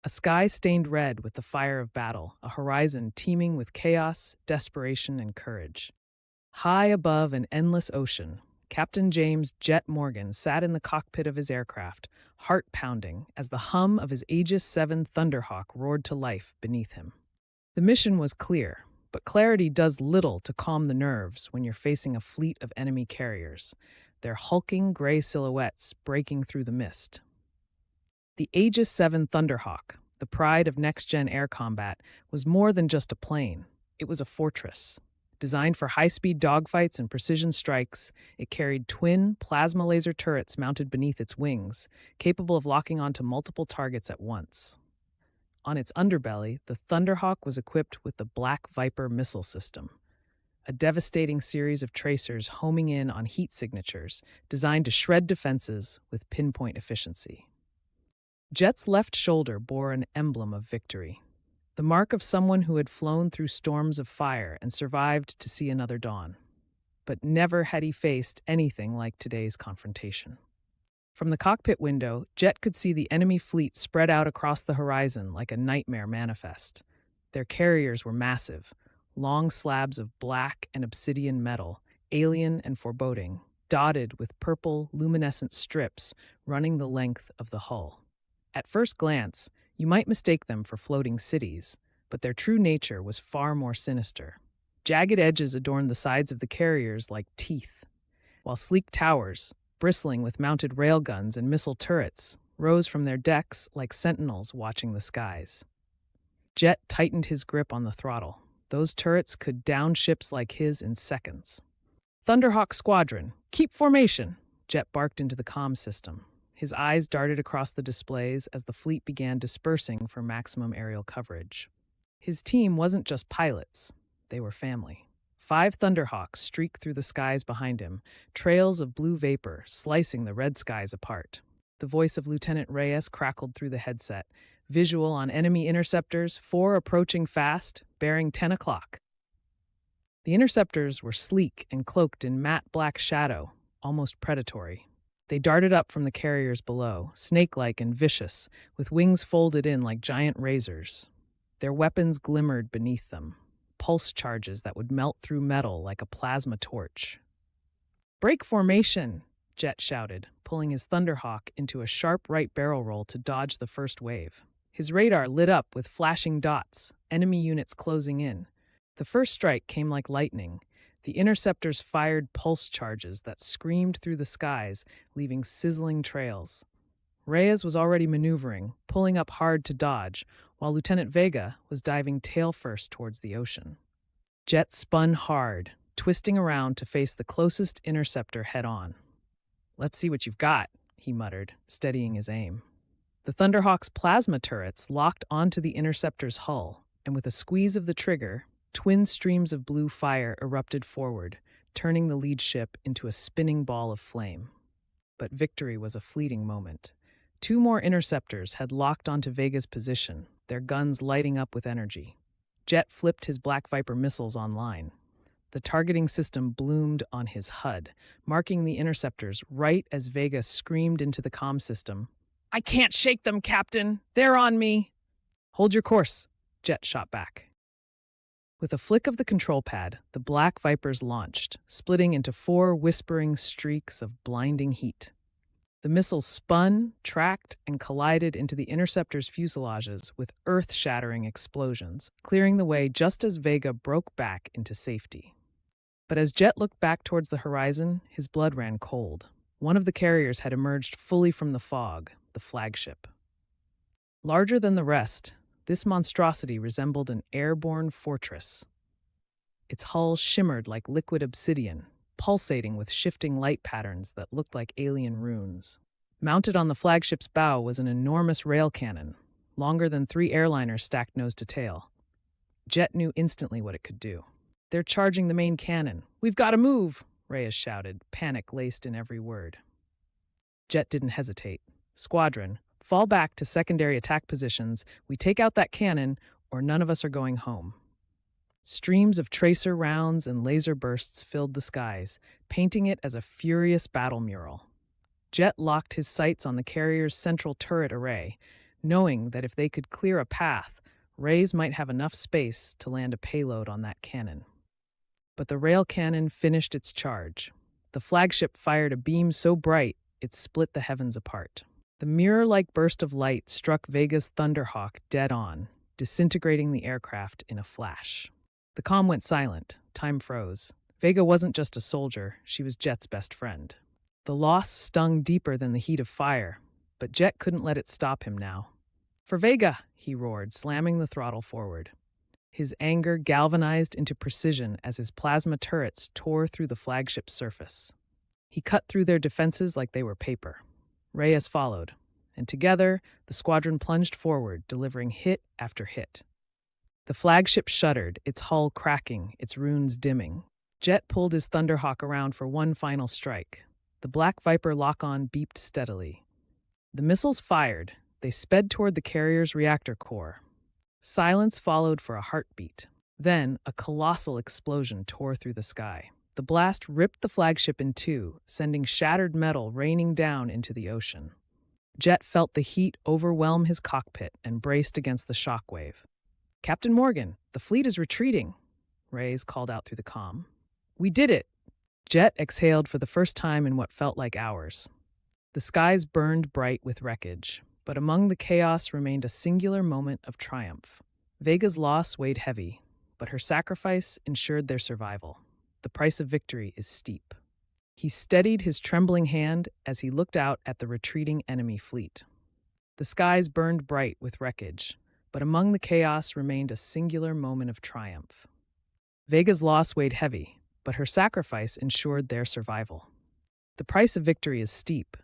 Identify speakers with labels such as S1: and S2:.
S1: A sky stained red with the fire of battle, a horizon teeming with chaos, desperation, and courage. High above an endless ocean, Captain James Jet Morgan sat in the cockpit of his aircraft, heart pounding, as the hum of his Aegis 7 Thunderhawk roared to life beneath him. The mission was clear, but clarity does little to calm the nerves when you're facing a fleet of enemy carriers, their hulking gray silhouettes breaking through the mist. The Aegis 7 Thunderhawk, the pride of next-gen air combat, was more than just a plane. It was a fortress. Designed for high-speed dogfights and precision strikes, it carried twin plasma laser turrets mounted beneath its wings, capable of locking onto multiple targets at once. On its underbelly, the Thunderhawk was equipped with the Black Viper missile system, a devastating series of tracers homing in on heat signatures designed to shred defenses with pinpoint efficiency. Jet's left shoulder bore an emblem of victory, the mark of someone who had flown through storms of fire and survived to see another dawn. But never had he faced anything like today's confrontation. From the cockpit window, Jet could see the enemy fleet spread out across the horizon like a nightmare manifest. Their carriers were massive, long slabs of black and obsidian metal, alien and foreboding, dotted with purple, luminescent strips running the length of the hull. At first glance, you might mistake them for floating cities, but their true nature was far more sinister. Jagged edges adorned the sides of the carriers like teeth, while sleek towers, bristling with mounted railguns and missile turrets, rose from their decks like sentinels watching the skies. Jet tightened his grip on the throttle. Those turrets could down ships like his in seconds. "Thunderhawk Squadron, keep formation!" Jet barked into the comm system. His eyes darted across the displays as the fleet began dispersing for maximum aerial coverage. His team wasn't just pilots, they were family. 5 Thunderhawks streaked through the skies behind him, trails of blue vapor slicing the red skies apart. The voice of Lieutenant Reyes crackled through the headset. Visual on enemy interceptors, 4 approaching fast, bearing 10 o'clock. The interceptors were sleek and cloaked in matte black shadow, almost predatory. They darted up from the carriers below, snake-like and vicious, with wings folded in like giant razors. Their weapons glimmered beneath them, pulse charges that would melt through metal like a plasma torch. "Break formation!" Jet shouted, pulling his Thunderhawk into a sharp right barrel roll to dodge the first wave. His radar lit up with flashing dots, enemy units closing in. The first strike came like lightning. The interceptors fired pulse charges that screamed through the skies, leaving sizzling trails. Reyes was already maneuvering, pulling up hard to dodge, while Lieutenant Vega was diving tail first towards the ocean. Jet spun hard, twisting around to face the closest interceptor head-on. "Let's see what you've got," he muttered, steadying his aim. The Thunderhawk's plasma turrets locked onto the interceptor's hull, and with a squeeze of the trigger, twin streams of blue fire erupted forward, turning the lead ship into a spinning ball of flame. But victory was a fleeting moment. 2 more interceptors had locked onto Vega's position, their guns lighting up with energy. Jet flipped his Black Viper missiles online. The targeting system bloomed on his HUD, marking the interceptors right as Vega screamed into the comm system, "I can't shake them, Captain! They're on me!" "Hold your course," Jet shot back. With a flick of the control pad, the Black Vipers launched, splitting into 4 whispering streaks of blinding heat. The missiles spun, tracked, and collided into the interceptors' fuselages with earth-shattering explosions, clearing the way just as Vega broke back into safety. But as Jet looked back towards the horizon, his blood ran cold. One of the carriers had emerged fully from the fog, the flagship. Larger than the rest, this monstrosity resembled an airborne fortress. Its hull shimmered like liquid obsidian, pulsating with shifting light patterns that looked like alien runes. Mounted on the flagship's bow was an enormous rail cannon, longer than 3 airliners stacked nose to tail. Jet knew instantly what it could do. "They're charging the main cannon. We've got to move!" Reyes shouted, panic laced in every word. Jet didn't hesitate. "Squadron, fall back to secondary attack positions. We take out that cannon, or none of us are going home." Streams of tracer rounds and laser bursts filled the skies, painting it as a furious battle mural. Jet locked his sights on the carrier's central turret array, knowing that if they could clear a path, Rays might have enough space to land a payload on that cannon. But the rail cannon finished its charge. The flagship fired a beam so bright it split the heavens apart. The mirror-like burst of light struck Vega's Thunderhawk dead on, disintegrating the aircraft in a flash. The comm went silent. Time froze. Vega wasn't just a soldier, she was Jet's best friend. The loss stung deeper than the heat of fire, but Jet couldn't let it stop him now. "For Vega!" he roared, slamming the throttle forward. His anger galvanized into precision as his plasma turrets tore through the flagship's surface. He cut through their defenses like they were paper. Reyes followed, and together the squadron plunged forward, delivering hit after hit. The flagship shuddered, its hull cracking, its runes dimming. Jet pulled his Thunderhawk around for one final strike. The Black Viper lock-on beeped steadily. The missiles fired. They sped toward the carrier's reactor core. Silence followed for a heartbeat. Then, a colossal explosion tore through the sky. The blast ripped the flagship in two, sending shattered metal raining down into the ocean. Jet felt the heat overwhelm his cockpit and braced against the shockwave. "Captain Morgan, the fleet is retreating," Reyes called out through the comm. "We did it!" Jet exhaled for the first time in what felt like hours. The skies burned bright with wreckage, but among the chaos remained a singular moment of triumph. Vega's loss weighed heavy, but her sacrifice ensured their survival. The price of victory is steep. He steadied his trembling hand as he looked out at the retreating enemy fleet. The skies burned bright with wreckage, but among the chaos remained a singular moment of triumph. Vega's loss weighed heavy, but her sacrifice ensured their survival. The price of victory is steep,